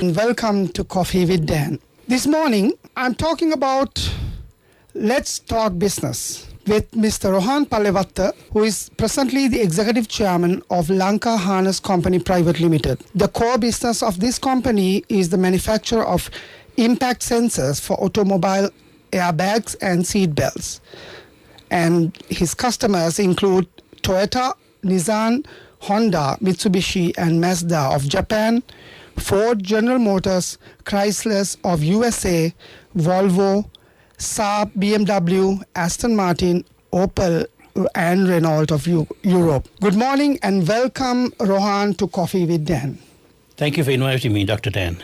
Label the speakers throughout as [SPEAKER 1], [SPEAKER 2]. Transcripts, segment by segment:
[SPEAKER 1] Welcome to Coffee with Dan. This morning, I'm talking about Let's Talk Business with Mr. Rohan Pallewatta, who is presently the Executive Chairman of Lanka Harness Company Private Limited. The core business of this company is the manufacture of impact sensors for automobile airbags and seat belts. And his customers include Toyota, Nissan, Honda, Mitsubishi, and Mazda of Japan, Ford, General Motors, Chrysler of USA, Volvo, Saab, BMW, Aston Martin, Opel, and Renault of Europe. Good morning and welcome, Rohan, to Coffee with Dan.
[SPEAKER 2] Thank you for inviting me, Dr. Dan.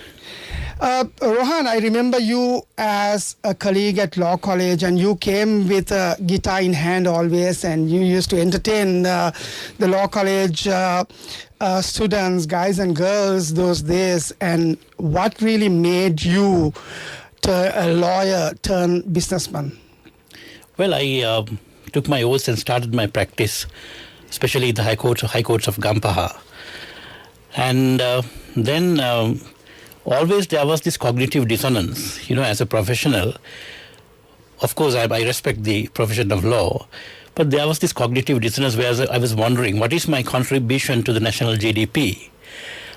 [SPEAKER 1] Rohan, I remember you as a colleague at law college, and you came with a guitar in hand always, and you used to entertain the law college students, guys and girls, those days. And what really made you a lawyer turned businessman?
[SPEAKER 2] Well, I took my oaths and started my practice, especially the high courts of Gampaha. And then always there was this cognitive dissonance, as a professional. Of course, I respect the profession of law, but there was this cognitive dissonance where I was wondering, what is my contribution to the national GDP?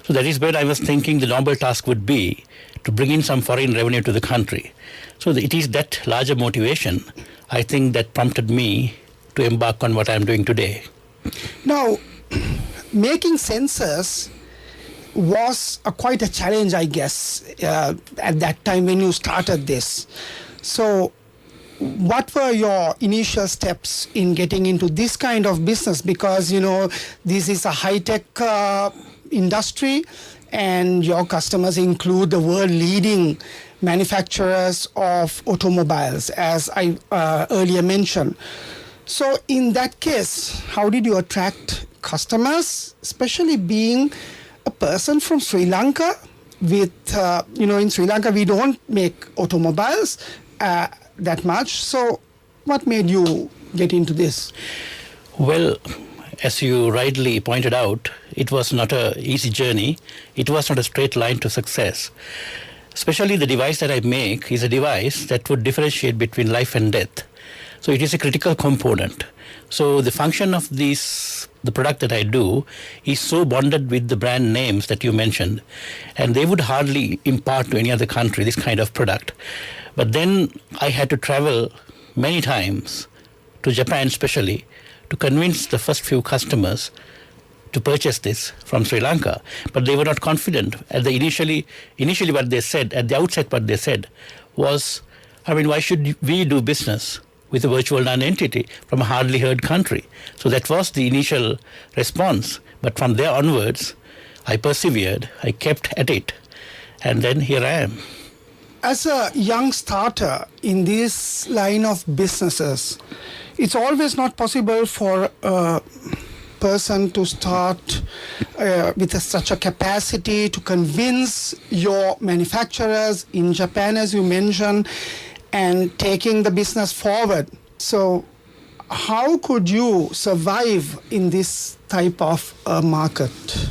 [SPEAKER 2] So that is where I was thinking the noble task would be to bring in some foreign revenue to the country. So it is that larger motivation, I think, that prompted me to embark on what I am doing today.
[SPEAKER 1] Now, making sensors was quite a challenge, I guess, at that time when you started this. So what were your initial steps in getting into this kind of business? Because, this is a high-tech industry, and your customers include the world-leading manufacturers of automobiles, as I earlier mentioned. So in that case, how did you attract customers, especially being a person from Sri Lanka with, in Sri Lanka we don't make automobiles that much. So what made you get into this?
[SPEAKER 2] Well, as you rightly pointed out, it was not an easy journey. It was not a straight line to success. Especially the device that I make is a device that would differentiate between life and death. So it is a critical component. So the function of the product that I do is so bonded with the brand names that you mentioned, and they would hardly impart to any other country this kind of product. But then I had to travel many times to Japan especially to convince the first few customers to purchase this from Sri Lanka. But they were not confident. Initially what they said, at the outset what they said was, why should we do business with a virtual non-entity from a hardly heard country? So that was the initial response. But from there onwards, I persevered, I kept at it, and then here I am.
[SPEAKER 1] As a young starter in this line of businesses, it's always not possible for a person to start with such a capacity to convince your manufacturers in Japan, as you mentioned, and taking the business forward. So how could you survive in this type of market?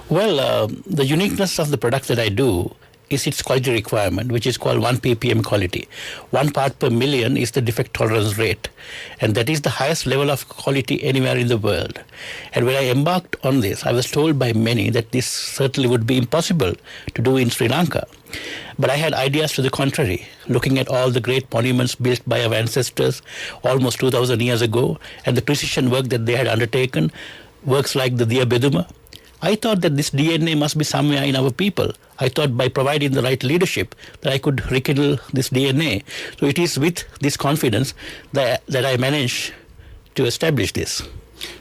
[SPEAKER 2] Well, the uniqueness of the product that I do is its quality requirement, which is called 1 ppm quality. 1 part per million is the defect tolerance rate, and that is the highest level of quality anywhere in the world. And when I embarked on this, I was told by many that this certainly would be impossible to do in Sri Lanka. But I had ideas to the contrary, looking at all the great monuments built by our ancestors almost 2,000 years ago, and the precision work that they had undertaken, works like the Diya Beduma. I thought that this DNA must be somewhere in our people. I thought by providing the right leadership that I could rekindle this DNA. So it is with this confidence that I managed to establish this.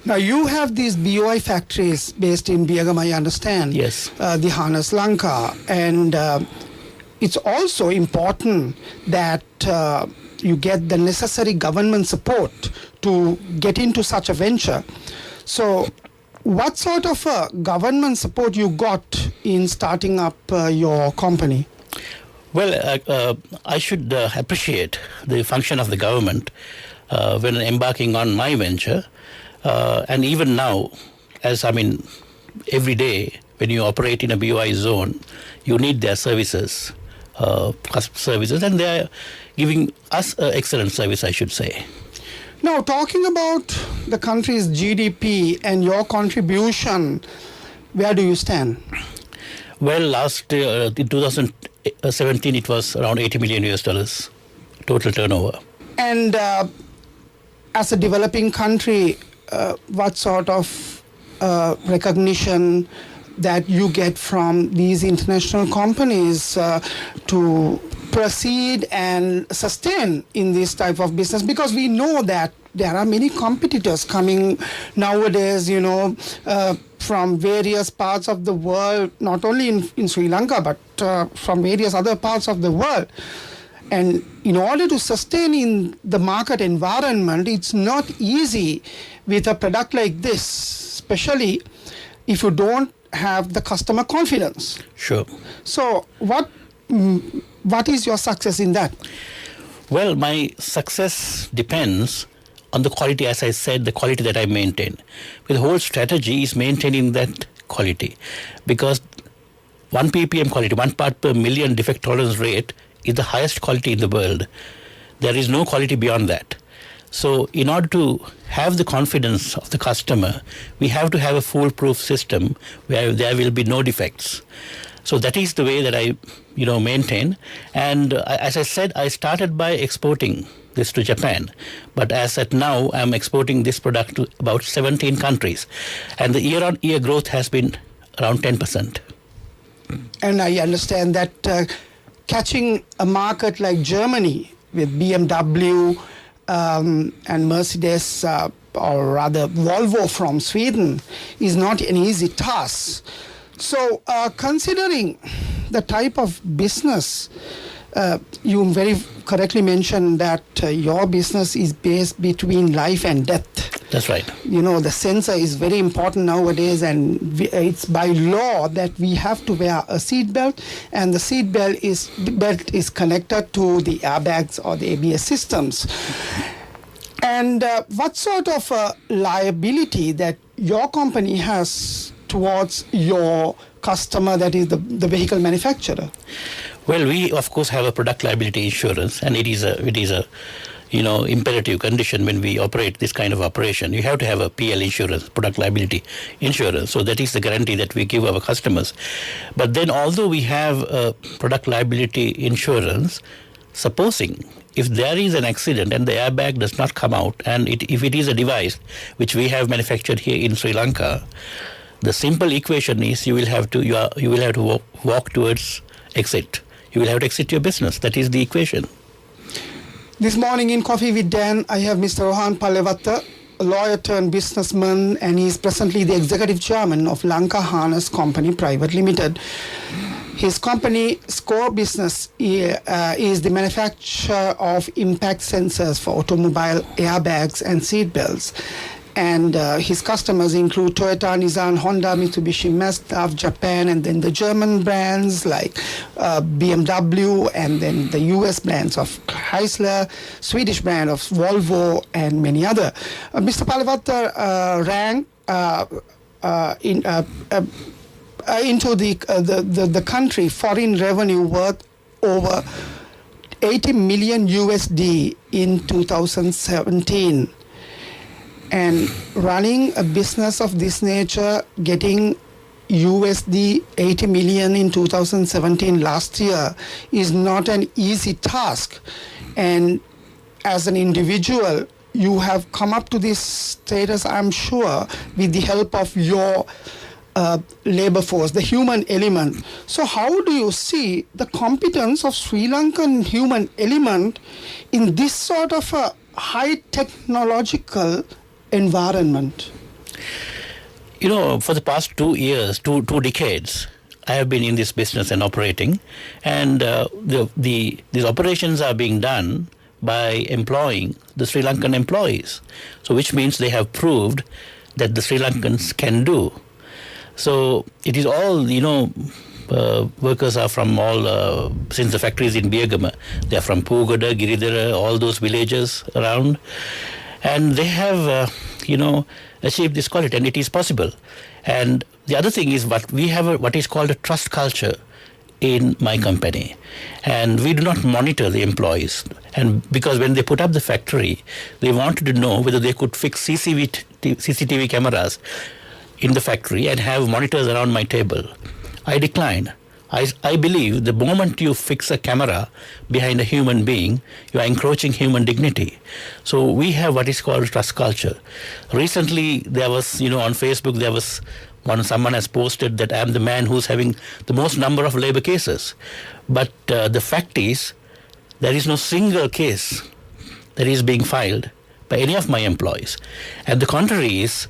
[SPEAKER 1] Now you have these BOI factories based in Biyagam, I understand.
[SPEAKER 2] Yes.
[SPEAKER 1] The Harness Lanka. And it's also important that you get the necessary government support to get into such a venture. So what sort of government support you got in starting up your company?
[SPEAKER 2] Well, I should appreciate the function of the government when embarking on my venture. And even now, every day when you operate in a BOI zone, you need their services, and they are giving us excellent service, I should say.
[SPEAKER 1] Now, talking about the country's GDP and your contribution, where do you stand?
[SPEAKER 2] Well, last year, in 2017, it was around $80 million US total turnover.
[SPEAKER 1] And as a developing country, what sort of recognition that you get from these international companies to proceed and sustain in this type of business? Because we know that there are many competitors coming nowadays, from various parts of the world, not only in Sri Lanka, but from various other parts of the world. And in order to sustain in the market environment, it's not easy with a product like this, especially if you don't have the customer confidence.
[SPEAKER 2] Sure.
[SPEAKER 1] So what is your success in that?
[SPEAKER 2] Well, my success depends on the quality, as I said, the quality that I maintain. The whole strategy is maintaining that quality, because 1 ppm quality, 1 part per million defect tolerance rate, is the highest quality in the world. There is no quality beyond that. So in order to have the confidence of the customer, we have to have a foolproof system where there will be no defects. So that is the way that I maintain. And as I said, I started by exporting this to Japan. But as at now, I'm exporting this product to about 17 countries. And the year-on-year growth has been around 10%.
[SPEAKER 1] And I understand that catching a market like Germany with BMW and Mercedes, or rather Volvo from Sweden, is not an easy task. So considering the type of business, you very correctly mentioned that your business is based between life and death.
[SPEAKER 2] That's right.
[SPEAKER 1] The sensor is very important nowadays, and it's by law that we have to wear a seat belt, and the seat belt is connected to the airbags or the ABS systems. And what sort of liability that your company has towards your customer, that is the vehicle manufacturer?
[SPEAKER 2] Well, we of course have a product liability insurance, and it is a imperative condition when we operate this kind of operation. You have to have a PL insurance, product liability insurance. So that is the guarantee that we give our customers. But then, although we have a product liability insurance, supposing if there is an accident and the airbag does not come out, and if it is a device which we have manufactured here in Sri Lanka, the simple equation is you will have to walk towards exit. You will have to exit your business. That is the equation.
[SPEAKER 1] This morning in Coffee with Dan, I have Mr. Rohan Palevatta, a lawyer turned businessman, and he is presently the executive chairman of Lanka Harness Company Private Limited. His company's core business is the manufacture of impact sensors for automobile airbags and seat belts. And his customers include Toyota, Nissan, Honda, Mitsubishi, Mazda of Japan, and then the German brands like BMW, and then the US brands of Chrysler, Swedish brand of Volvo, and many other. Mr. Palevatta ranked into the country foreign revenue worth over 80 million USD in 2017. And running a business of this nature, getting USD 80 million in 2017 last year is not an easy task. And as an individual, you have come up to this status, I'm sure, with the help of your labor force, the human element. So how do you see the competence of Sri Lankan human element in this sort of a high technological environment?
[SPEAKER 2] For the past 2 years, two decades, I have been in this business and operating, and these operations are being done by employing the Sri Lankan employees. So which means they have proved that the Sri Lankans can do. So it is all, workers are from all, since the factories in Biyagama, they are from Pugada, Giridhara, all those villages around. And they have achieve this quality, and it is possible. And the other thing is we have what is called a trust culture in my company, and we do not monitor the employees. And because when they put up the factory, they wanted to know whether they could fix CCTV cameras in the factory and have monitors around my table. I declined. I believe the moment you fix a camera behind a human being, you are encroaching human dignity. So we have what is called trust culture. Recently, there was, on Facebook, there was someone has posted that I am the man who's having the most number of labor cases. But the fact is, there is no single case that is being filed by any of my employees. And the contrary is,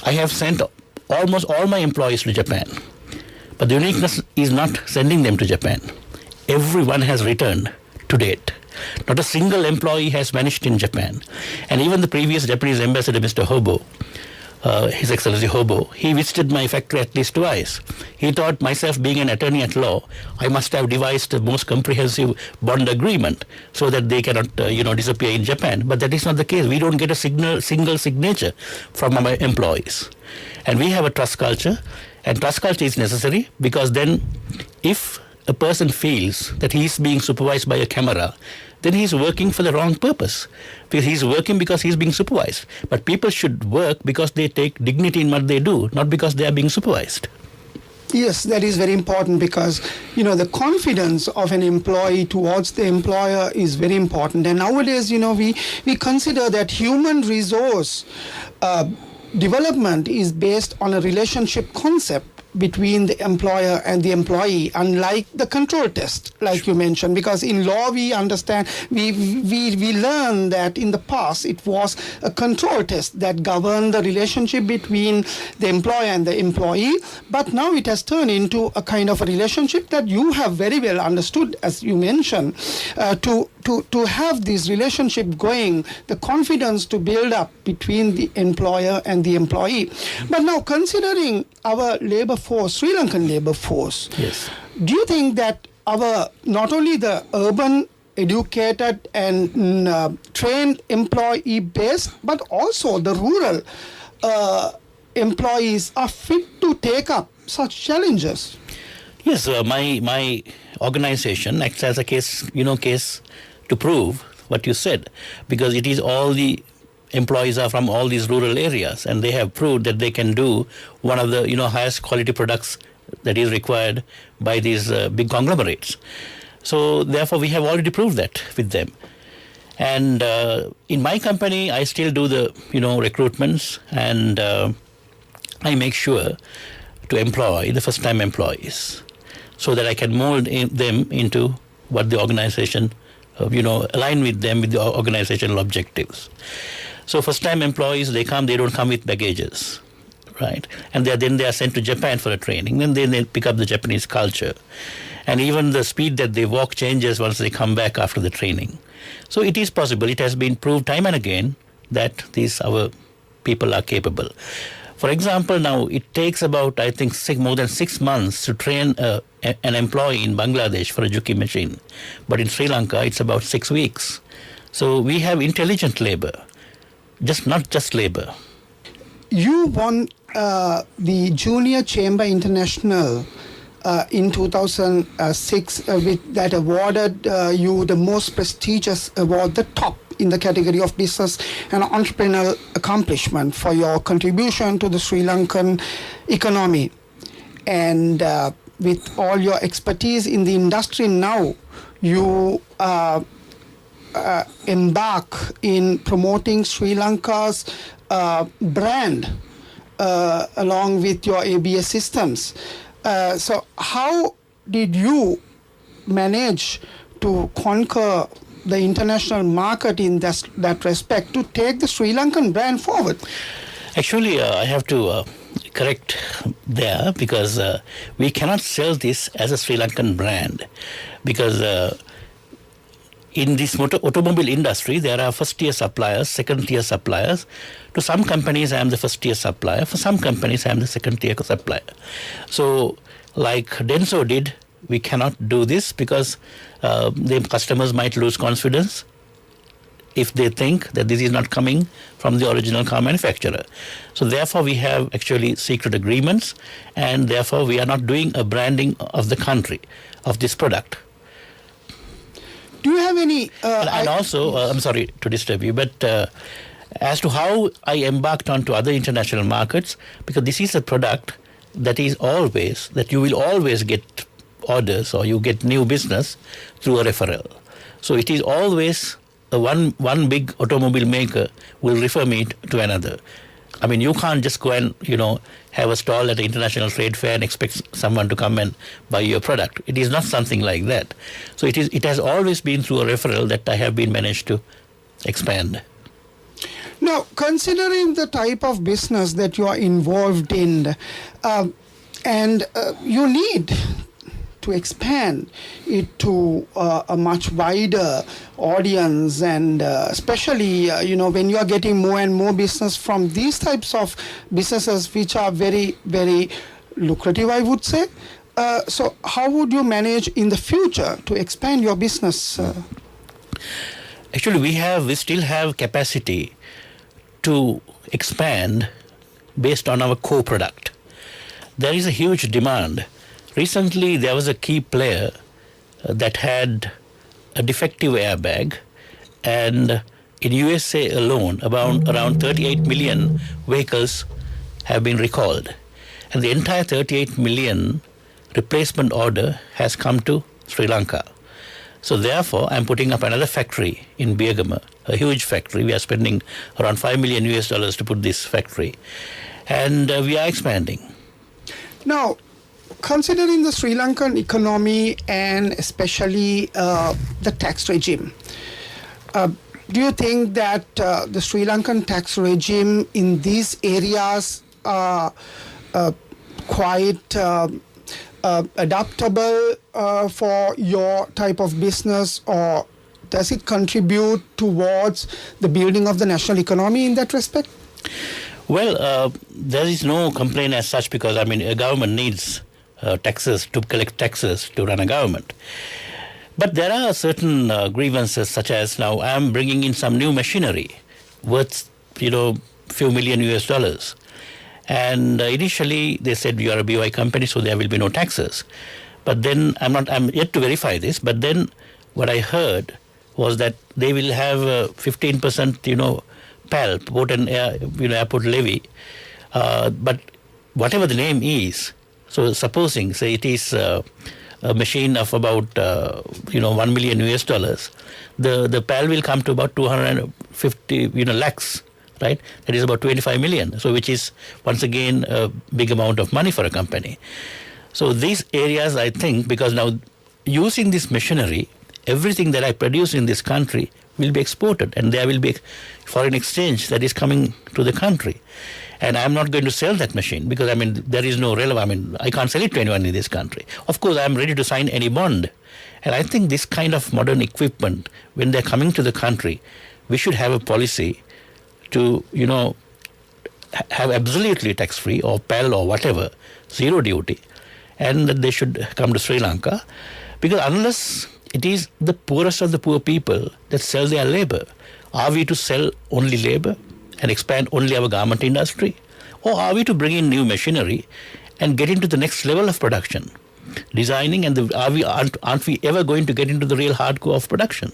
[SPEAKER 2] I have sent almost all my employees to Japan. But the uniqueness is not sending them to Japan. Everyone has returned to date. Not a single employee has vanished in Japan. And even the previous Japanese ambassador, Mr. Hobo, His Excellency Hobo, he visited my factory at least twice. He thought, myself being an attorney at law, I must have devised the most comprehensive bond agreement so that they cannot, disappear in Japan. But that is not the case. We don't get a single signature from our employees. And we have a trust culture. And trust culture is necessary because then if a person feels that he is being supervised by a camera, then he is working for the wrong purpose. Because he is working because he is being supervised. But people should work because they take dignity in what they do, not because they are being supervised.
[SPEAKER 1] Yes, that is very important because, the confidence of an employee towards the employer is very important. And nowadays, we consider that human resource development is based on a relationship concept between the employer and the employee, unlike the control test, like you mentioned, because in law we understand, we learn that in the past it was a control test that governed the relationship between the employer and the employee, but now it has turned into a kind of a relationship that you have very well understood, as you mentioned, to have this relationship going, the confidence to build up between the employer and the employee. But now considering our labor force, Sri Lankan labor force,
[SPEAKER 2] yes,
[SPEAKER 1] do you think that our, not only the urban educated and trained employee base, but also the rural employees are fit to take up such challenges?
[SPEAKER 2] Yes, my organization acts as a case to prove what you said, because it is all the employees are from all these rural areas, and they have proved that they can do one of the highest quality products that is required by these big conglomerates. So therefore, we have already proved that with them. And in my company, I still do the recruitments, and I make sure to employ the first-time employees so that I can mold them into what the organization, align with them with the organizational objectives. So first-time employees, they don't come with baggages, right? And then they are sent to Japan for a training. Then they pick up the Japanese culture. And even the speed that they walk changes once they come back after the training. So it is possible. It has been proved time and again that our people are capable. For example, now it takes about, I think, more than 6 months to train an employee in Bangladesh for a Juki machine. But in Sri Lanka, it's about 6 weeks. So we have intelligent labor, not just labor.
[SPEAKER 1] You won the Junior Chamber International in 2006, that awarded you the most prestigious award, the top in the category of business and entrepreneurial accomplishment for your contribution to the Sri Lankan economy. And with all your expertise in the industry now, you embark in promoting Sri Lanka's brand along with your ABS systems. So how did you manage to conquer the international market in that respect to take the Sri Lankan brand forward?
[SPEAKER 2] Actually, I have to correct there, because we cannot sell this as a Sri Lankan brand, because in this automobile industry, there are first-tier suppliers, second-tier suppliers. To some companies, I am the first-tier supplier. For some companies, I am the second-tier supplier. So, like Denso did, we cannot do this because the customers might lose confidence if they think that this is not coming from the original car manufacturer. So therefore we have actually secret agreements, and therefore we are not doing a branding of the country, of this product.
[SPEAKER 1] Do you have any...
[SPEAKER 2] and also, I'm sorry to disturb you, but as to how I embarked onto other international markets, because this is a product that is always, that you will always get orders or you get new business through a referral. So it is always one big automobile maker will refer me to another. I mean, you can't just go and, have a stall at an international trade fair and expect someone to come and buy your product. It is not something like that. So it has always been through a referral that I have been managed to expand.
[SPEAKER 1] Now, considering the type of business that you are involved in, and you need to expand it to a much wider audience, and especially when you are getting more and more business from these types of businesses which are very, very lucrative, I would say. So how would you manage in the future to expand your business?
[SPEAKER 2] Actually, we still have capacity to expand based on our core product. There is a huge demand. Recently, there was a key player that had a defective airbag, and in USA alone, around 38 million vehicles have been recalled. And the entire 38 million replacement order has come to Sri Lanka. So therefore, I'm putting up another factory in Biagama, a huge factory. We are spending around $5 million to put this factory. And we are expanding.
[SPEAKER 1] Now, considering the Sri Lankan economy and especially the tax regime, do you think that the Sri Lankan tax regime in these areas are quite adaptable for your type of business, or does it contribute towards the building of the national economy in that respect?
[SPEAKER 2] Well, there is no complaint as such, because a government needs taxes to collect taxes to run a government. But there are certain grievances, such as now I'm bringing in some new machinery worth few million US. And initially they said you are a BOI company, so there will be no taxes. But then I'm yet to verify this. But then what I heard was that they will have 15%, PAL, port and airport levy. But whatever the name is, so supposing, say it is a machine of about $1 million US, the PAL will come to about 250 lakhs. Right? That is about 25 million. So which is once again a big amount of money for a company. So these areas, I think, because now using this machinery, everything that I produce in this country will be exported, and there will be foreign exchange that is coming to the country. And I'm not going to sell that machine because there is no relevance. I can't sell it to anyone in this country. Of course, I'm ready to sign any bond. And I think this kind of modern equipment, when they're coming to the country, we should have a policy to, have absolutely tax-free or PAL or whatever, zero duty, and that they should come to Sri Lanka, because unless it is the poorest of the poor people that sell their labor, are we to sell only labor and expand only our garment industry? Or are we to bring in new machinery and get into the next level of production, designing, and aren't we ever going to get into the real hardcore of production?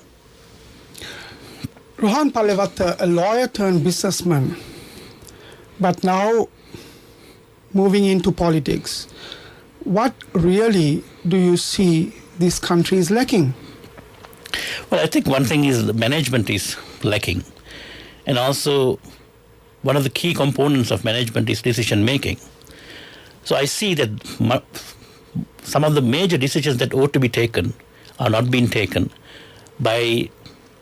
[SPEAKER 1] Rohan Pallewatha, a lawyer turned businessman, but now moving into politics. What really do you see this country is lacking?
[SPEAKER 2] Well, I think one thing is the management is lacking. And also, one of the key components of management is decision making. So I see that some of the major decisions that ought to be taken are not being taken by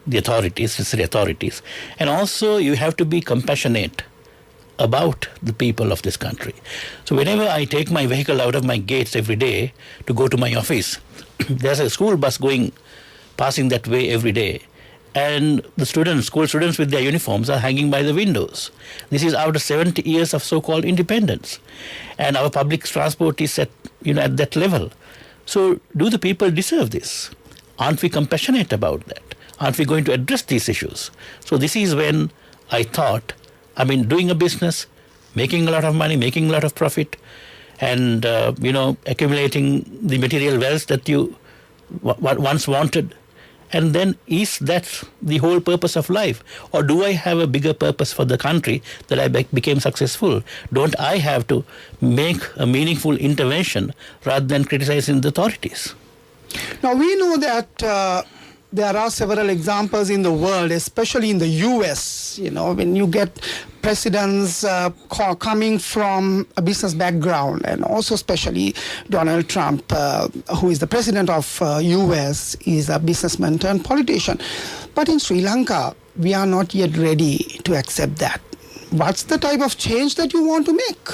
[SPEAKER 2] the authorities. And also you have to be compassionate about the people of this country. So whenever I take my vehicle out of my gates every day to go to my office, there's a school bus passing that way every day. And the school students with their uniforms are hanging by the windows. This is after 70 years of so-called independence. And our public transport is at that level. So do the people deserve this? Aren't we compassionate about that? aren't we going to address these issues? So this is when I thought, doing a business, making a lot of money, making a lot of profit, and accumulating the material wealth that you once wanted. And then, is that the whole purpose of life? Or do I have a bigger purpose for the country that I became successful? Don't I have to make a meaningful intervention rather than criticizing the authorities?
[SPEAKER 1] Now, we know that there are several examples in the world, especially in the US, when you get presidents coming from a business background, and also especially Donald Trump, who is the president of US, is a businessman turned politician. But in Sri Lanka, we are not yet ready to accept that. What's the type of change that you want to make?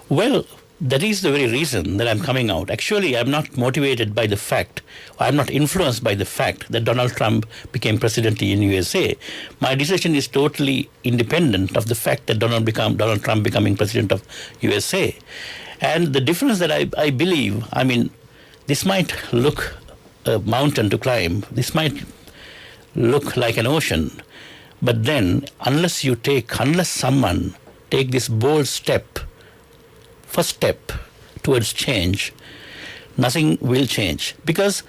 [SPEAKER 2] Well, that is the very reason that I'm coming out. Actually, I'm not motivated by the fact, or I'm not influenced by the fact that Donald Trump became president in USA. My decision is totally independent of the fact that Donald Trump becoming president of USA. And the difference that I believe, this might look a mountain to climb. This might look like an ocean. But then, unless someone take this bold first step towards change, nothing will change. Because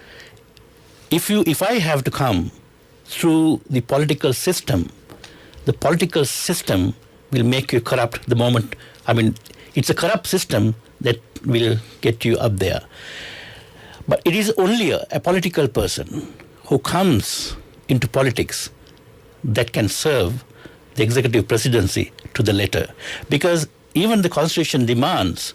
[SPEAKER 2] if I have to come through the political system will make you corrupt the moment. It's a corrupt system that will get you up there. But it is only a political person who comes into politics that can serve the executive presidency to the letter. Because even the Constitution demands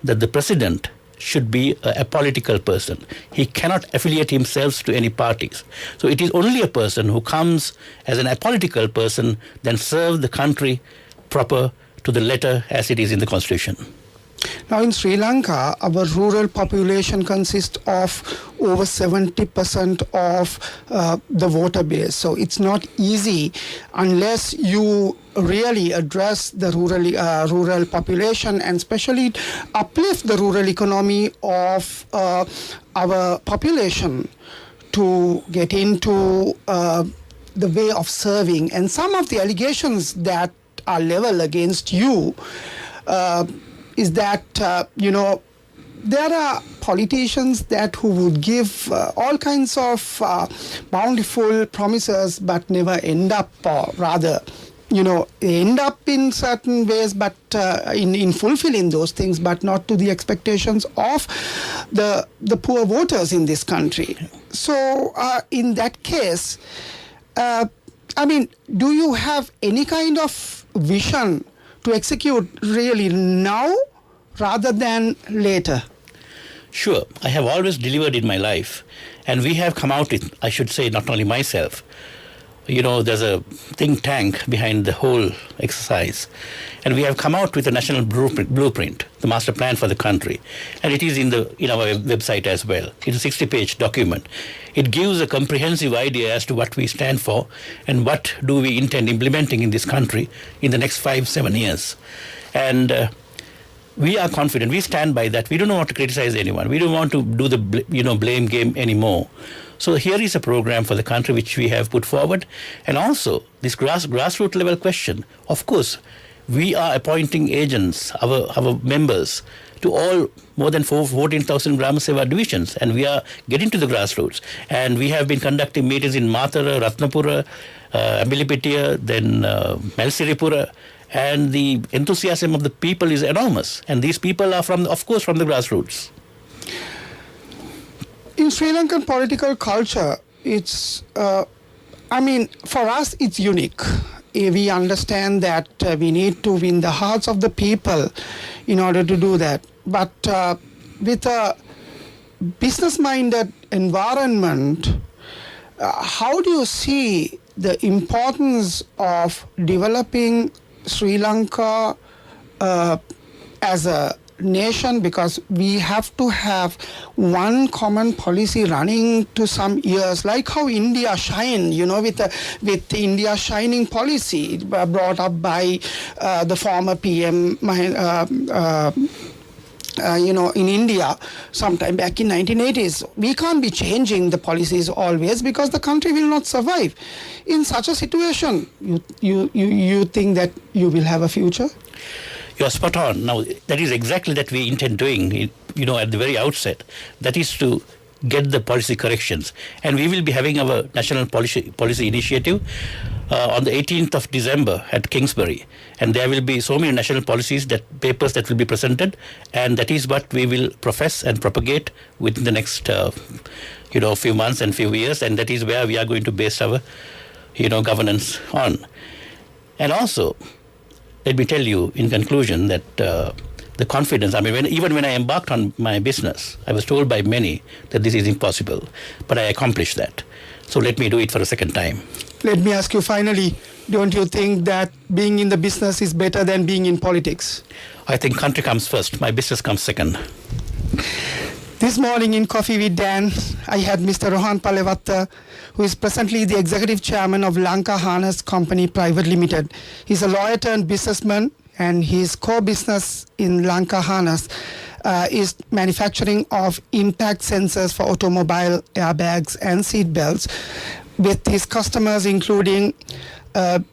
[SPEAKER 2] that the president should be a political person. He cannot affiliate himself to any parties. So it is only a person who comes as an apolitical person, then serve the country proper to the letter as it is in the Constitution.
[SPEAKER 1] Now, in Sri Lanka, our rural population consists of over 70% of the voter base. So it's not easy unless you really address the rural population, and especially uplift the rural economy of our population to get into the way of serving. And some of the allegations that are leveled against you is that, there are politicians who would give all kinds of bountiful promises but never end up, or rather, end up in certain ways, but in fulfilling those things, but not to the expectations of the poor voters in this country. So in that case, do you have any kind of vision to execute really now rather than later?
[SPEAKER 2] Sure. I have always delivered in my life. And we have come out with, I should say, not only myself. There's a think tank behind the whole exercise. And we have come out with a national blueprint, the master plan for the country. And it is in our website as well. It's a 60-page document. It gives a comprehensive idea as to what we stand for and what do we intend implementing in this country in the next 5-7 years. And we are confident. We stand by that. We don't want to criticize anyone. We don't want to do the blame game anymore. So here is a program for the country which we have put forward. And also this grassroots level question. Of course, we are appointing agents, our members, to all more than 14,000 Grama Seva divisions, and we are getting to the grassroots. And we have been conducting meetings in Matara, Ratnapura, Ambilipitiya, then Malsiripura, and the enthusiasm of the people is enormous. And these people are of course from the grassroots.
[SPEAKER 1] In Sri Lankan political culture, it's, for us it's unique. We understand that we need to win the hearts of the people in order to do that. But with a business-minded environment, how do you see the importance of developing Sri Lanka as a nation, because we have to have one common policy running to some years, like how India shine, with India shining policy brought up by the former PM in India, sometime back in 1980s. We can't be changing the policies always because the country will not survive. In such a situation, you think that you will have a future?
[SPEAKER 2] You are spot on. Now, that is exactly that we intend doing, at the very outset. That is to get the policy corrections. And we will be having our national policy initiative on the 18th of December at Kingsbury. And there will be so many national papers that will be presented. And that is what we will profess and propagate within the next, few months and few years. And that is where we are going to base our, governance on. And also, let me tell you in conclusion that the confidence, even when I embarked on my business, I was told by many that this is impossible, but I accomplished that. So let me do it for a second time.
[SPEAKER 1] Let me ask you finally, don't you think that being in the business is better than being in politics?
[SPEAKER 2] I think country comes first, my business comes second.
[SPEAKER 1] This morning in Coffee with Dan, I had Mr. Rohan Palevatta, who is presently the Executive Chairman of Lanka Harness Company Private Limited. He's a lawyer turned businessman, and his core business in Lanka Harness is manufacturing of impact sensors for automobile airbags and seat belts, with his customers including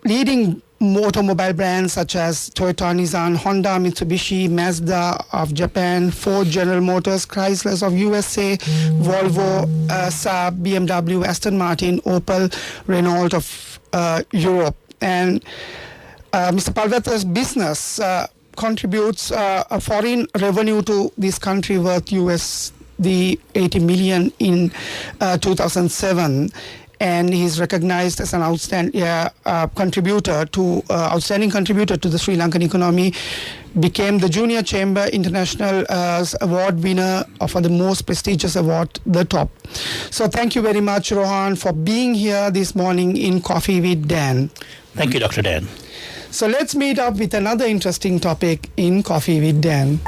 [SPEAKER 1] leading automobile brands such as Toyota, Nissan, Honda, Mitsubishi, Mazda of Japan, Ford, General Motors, Chrysler of USA, Volvo, Saab, BMW, Aston Martin, Opel, Renault of Europe. And Mr. Palevatta's business contributes a foreign revenue to this country worth $80 million in 2007. And he's recognized as an outstanding contributor to the Sri Lankan economy. Became the Junior Chamber International Award winner for the most prestigious award, the top. So thank you very much, Rohan, for being here this morning in Coffee with Dan.
[SPEAKER 2] Thank you, Dr. Dan.
[SPEAKER 1] So let's meet up with another interesting topic in Coffee with Dan.